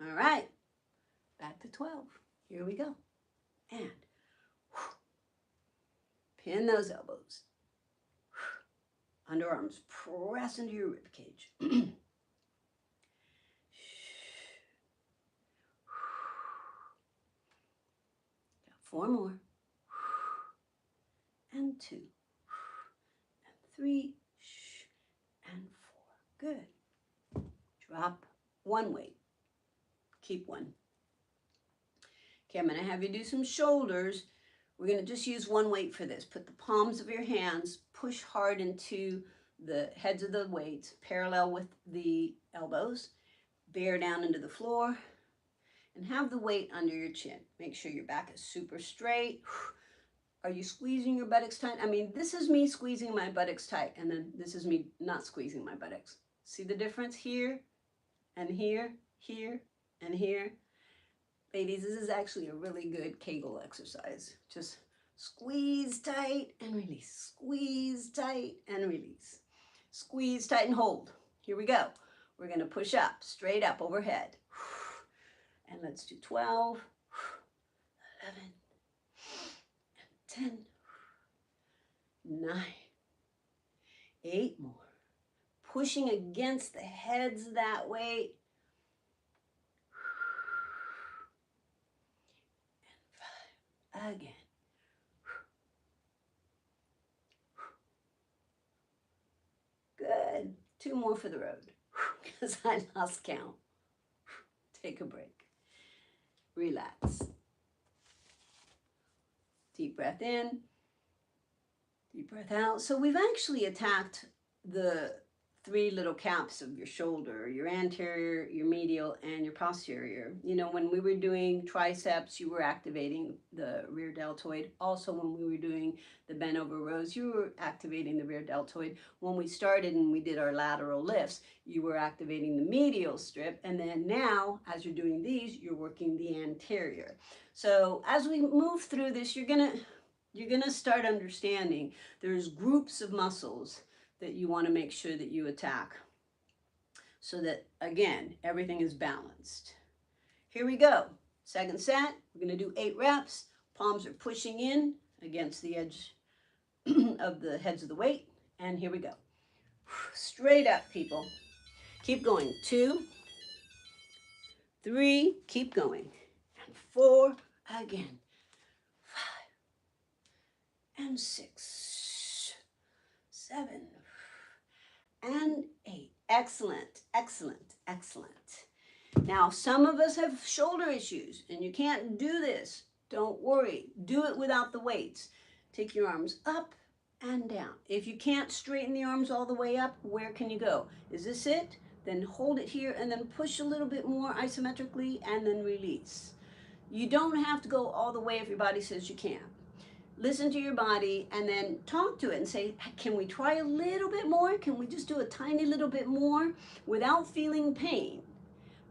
[SPEAKER 1] All right, back to 12. Here we go. And pin those elbows. Underarms press into your rib cage. 4 more. And 2. And 3. And 4. Good. Drop 1 weight. Keep 1. Okay, I'm going to have you do some shoulders. We're going to just use 1 weight for this. Put the palms of your hands, push hard into the heads of the weights, parallel with the elbows. Bear down into the floor. And have the weight under your chin. Make sure your back is super straight. Are you squeezing your buttocks tight? I mean, this is me squeezing my buttocks tight, and then this is me not squeezing my buttocks. See the difference here and here, here and here? Ladies, this is actually a really good Kegel exercise. Just squeeze tight and release. Squeeze tight and release. Squeeze tight and hold. Here we go. We're going to push up, straight up overhead. And let's do 12, 11, and 10, 9, 8 more. Pushing against the heads that way. And 5, again. Good. 2 more for the road, because I lost count. Take a break. Relax. Deep breath in, deep breath out. So we've actually attacked the 3 little caps of your shoulder, your anterior, your medial, and your posterior. You know, when we were doing triceps, you were activating the rear deltoid. Also, when we were doing the bent over rows, you were activating the rear deltoid. When we started and we did our lateral lifts, you were activating the medial strip. And then now, as you're doing these, you're working the anterior. So as we move through this, you're gonna start understanding there's groups of muscles that you want to make sure that you attack so that, again, everything is balanced. Here we go. Second set. We're going to do 8 reps. Palms are pushing in against the edge of the heads of the weight. And here we go. Straight up, people. Keep going. 2, 3, keep going. And 4, again. 5, and 6, 7, and 8. Excellent, excellent, excellent. Now, some of us have shoulder issues and you can't do this. Don't worry. Do it without the weights. Take your arms up and down. If you can't straighten the arms all the way up, where can you go? Is this it? Then hold it here and then push a little bit more isometrically and then release. You don't have to go all the way if your body says you can't. listen to your body, and then talk to it and say, can we try a little bit more? Can we just do a tiny little bit more without feeling pain?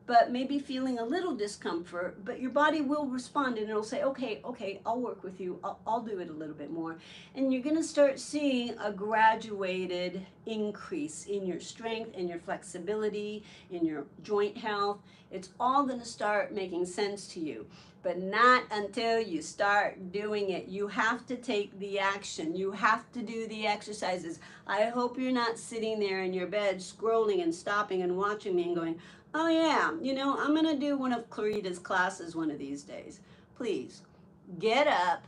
[SPEAKER 1] But maybe feeling a little discomfort, but your body will respond and it'll say, okay, okay, I'll work with you. I'll do it a little bit more. And you're going to start seeing a graduated increase in your strength, in your flexibility, in your joint health. It's all going to start making sense to you. But not until you start doing it. You have to take the action. You have to do the exercises. I hope you're not sitting there in your bed scrolling and stopping and watching me and going, oh yeah, I'm going to do one of Clarita's classes one of these days. Please, get up.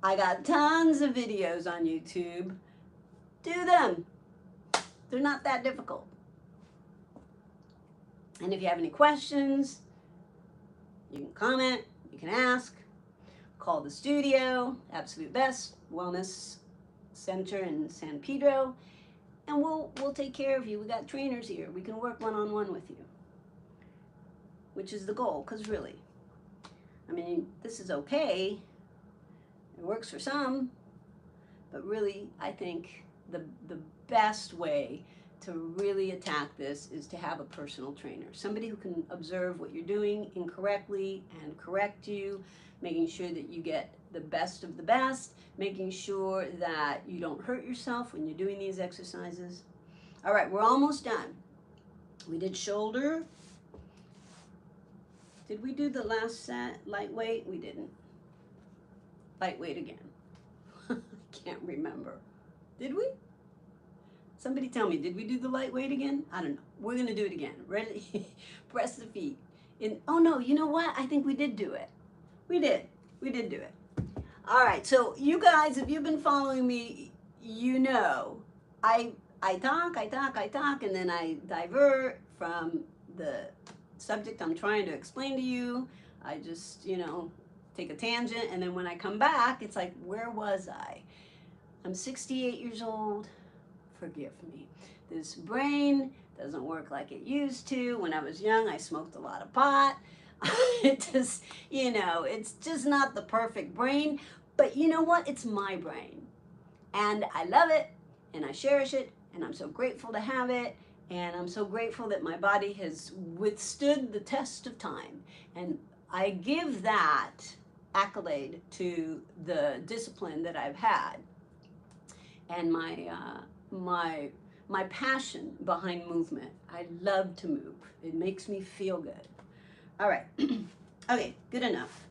[SPEAKER 1] I got tons of videos on YouTube. Do them. They're not that difficult. And if you have any questions, you can comment, you can ask, call the studio, Absolute Best Wellness Center in San Pedro, and we'll take care of you. We got trainers here. We can work one-on-one with you, which is the goal, because really, I mean, this is okay. It works for some, but really, I think the best way to really attack this is to have a personal trainer, somebody who can observe what you're doing incorrectly and correct you, making sure that you get the best of the best, making sure that you don't hurt yourself when you're doing these exercises. All right, we're almost done. We did shoulder. Did we do the last set lightweight? We didn't. Lightweight again. I can't remember. Did we? Somebody tell me, did we do the lightweight again? I don't know. We're going to do it again. Ready? Press the feet. Oh no, you know what? I think we did do it. We did. We did do it. All right. So you guys, if you've been following me, you know, I talk, and then I divert from the subject I'm trying to explain to you. I just, take a tangent, and then when I come back, it's like, where was I? I'm 68 years old. Forgive me. This brain doesn't work like it used to. When I was young, I smoked a lot of pot. It just, it's just not the perfect brain. But you know what? It's my brain. And I love it, and I cherish it, and I'm so grateful to have it. And I'm so grateful that my body has withstood the test of time. And I give that accolade to the discipline that I've had and my passion behind movement. I love to move. It makes me feel good. All right. Okay, good enough.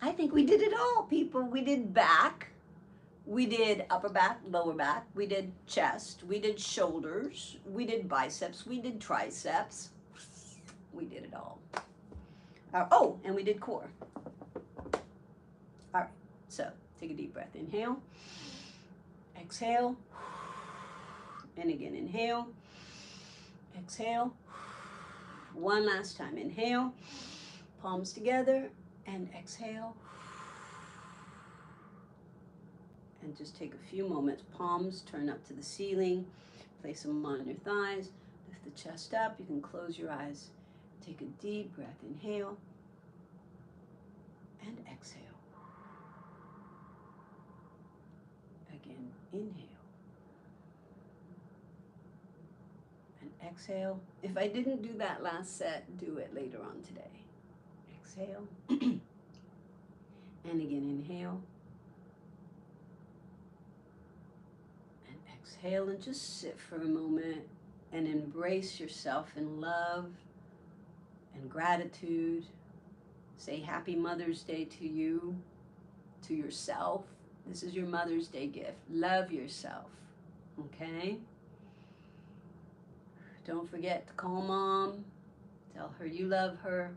[SPEAKER 1] I think we did it all, people. We did back. We did upper back, lower back. We did chest. We did shoulders. We did biceps. We did triceps. We did it all. Oh, and we did core. All right. So take a deep breath. Inhale. Exhale. And again, inhale. Exhale. One last time. Inhale. Palms together. And exhale. And just take a few moments. Palms turn up to the ceiling. Place them on your thighs. Lift the chest up. You can close your eyes. Take a deep breath. Inhale. And exhale. Again, inhale. And exhale. If I didn't do that last set, do it later on today. Exhale. And again, inhale. And exhale, and just sit for a moment and embrace yourself in love and gratitude. Say Happy Mother's Day to you, to yourself. This is your Mother's Day gift. Love yourself, okay? Don't forget to call Mom. Tell her you love her.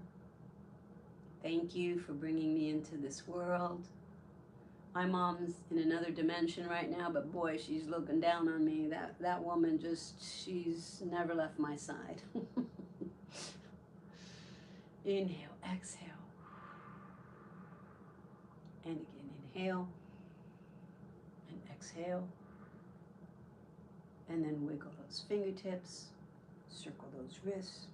[SPEAKER 1] Thank you for bringing me into this world. My mom's in another dimension right now, but boy, she's looking down on me. That woman she's never left my side. Inhale, exhale. And again, inhale and exhale. And then wiggle those fingertips, circle those wrists.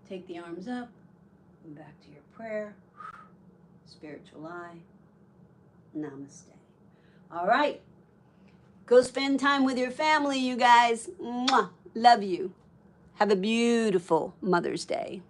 [SPEAKER 1] Take the arms up and back to your prayer. Spiritual eye. Namaste. All right. Go spend time with your family, you guys. Mwah. Love you. Have a beautiful Mother's Day.